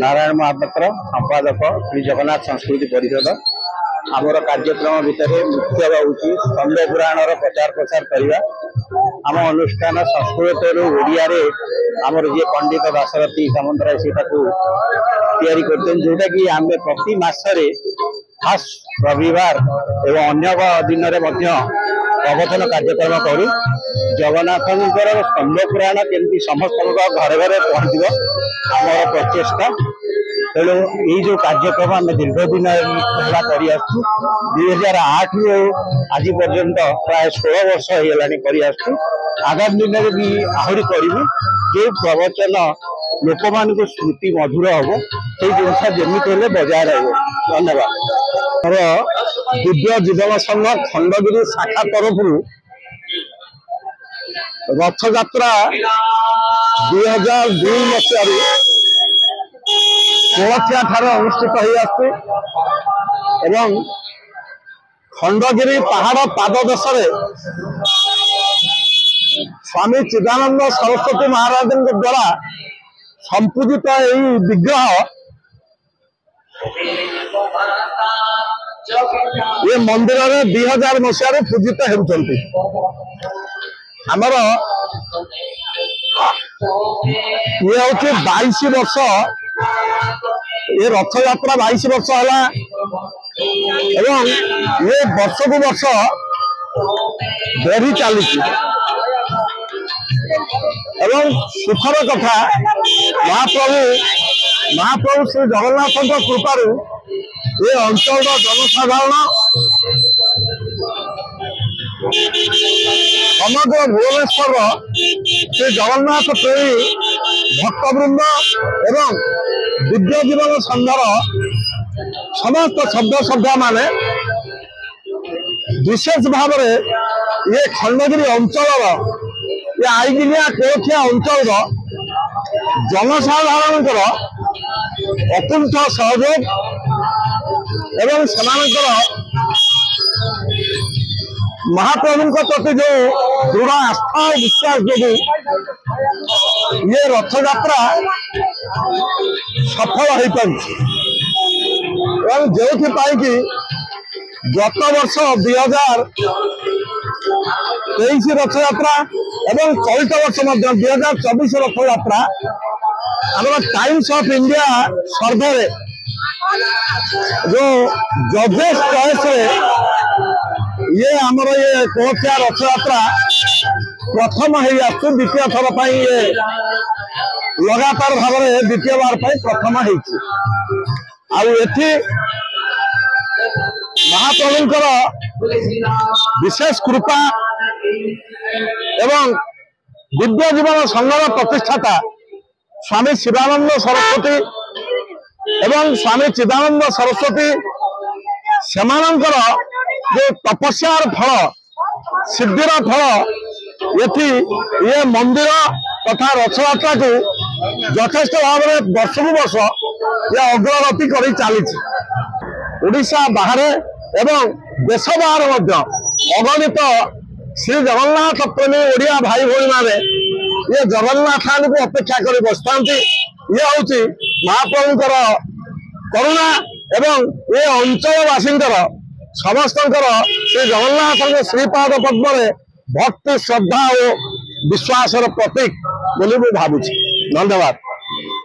नारायण महापात्र संपादक श्री जगन्नाथ संस्कृति परिषद आमर कार्यक्रम भितर मुख्य हूँ स्कंद पुराण प्रचार प्रसार करवा। आम अनुष्ठान संस्कृत ओडिया आमर जी पंडित दाशरथी सामंतराय से जोटा कि आम प्रति मसरे फास्ट रविवार एवं अन्य दिन प्रवचन कार्यक्रम करूँ। जगन्नाथ स्कंद पुराण केमती समस्त घरे घरे पहुँच आम प्रचेषा। तेणु ये जो कार्यक्रम आम दीर्घ दिन कर2008 रु आज पर्यंत प्राय 16 वर्ष हो आगामी दिन में भी आहरी करू जो प्रवचन लोक मान स्मृति मधुर हम से जिनसा जमी बजाय रहा। धन्यवाद। दिव्य जीवन संघ खंडगिरी शाखा तरफ रथ यात्रा 2002 मसीह कोलथिया ठार अनुष्ठित हो खंडगिरी पहाड़ पाददेश स्वामी चिदानंद सरस्वती महाराज द्वारा संपूजित यही विग्रह ये मंदिर में 2000 मसीह पूजित होती। आमर ये हूँ 22 वर्ष ये रथ यात्रा 22 वर्ष है एवं ये वर्ष को वर्ष बढ़ी चली एवं सुखर कथा महाप्रभु श्री जगन्नाथ कृपारू ये अंचल जनसाधारण समग्र भुवनेश्वर श्री जगन्नाथ प्रेमी भक्तवृंद एवं दिव्य जीवन संघर समस्त सभ्य सभ्या माने विशेष भाव ये खंडगिरी अंचल ये आईगिलिया कोलथिया अंचल जनसाधारण अकुंठ सहयोग एवं महाप्रभु प्रति जो दृढ़ आस्था और विश्वास जो ये रथ यात्रा सफल हो पाई जो कि गत वर्ष 2023 रथ यात्रा एवं चलित वर्ष 2024 रथ यात्रा आम टाइम्स ऑफ इंडिया सर्वे जो जजेस चॉइस ये आमर ये कोलथिया रथ यात्रा प्रथम हो द्वितीय थर पर ये लगातार भाव में द्वितीय बार प्रथम होती महाप्रभुंकर विशेष कृपा एवं दिव्य जीवन संघर प्रतिष्ठाता स्वामी शिवानंद सरस्वती एवं स्वामी चिदानंद सरस्वती सेमानंकर जो तपस्यार फल सिद्धिर फल ये मंदिर तथा रथयात्रा को यथेष्ट भाव में वर्ष को वर्ष ये अग्रगति कर चली। ओडिशा बाहर एवं देश बाहर अगणित श्री जगन्नाथ प्रेमी ओडिया भाई भाई माने ये जगन्नाथ को अपेक्षा कर बसता ये हूँ महाप्रभुंकर करुणा एवं ये अंचलवासी समस्त श्री जगन्नाथ श्रीपाद पद्म भक्ति श्रद्धा और विश्वास प्रतीक बोली भावुँ। धन्यवाद।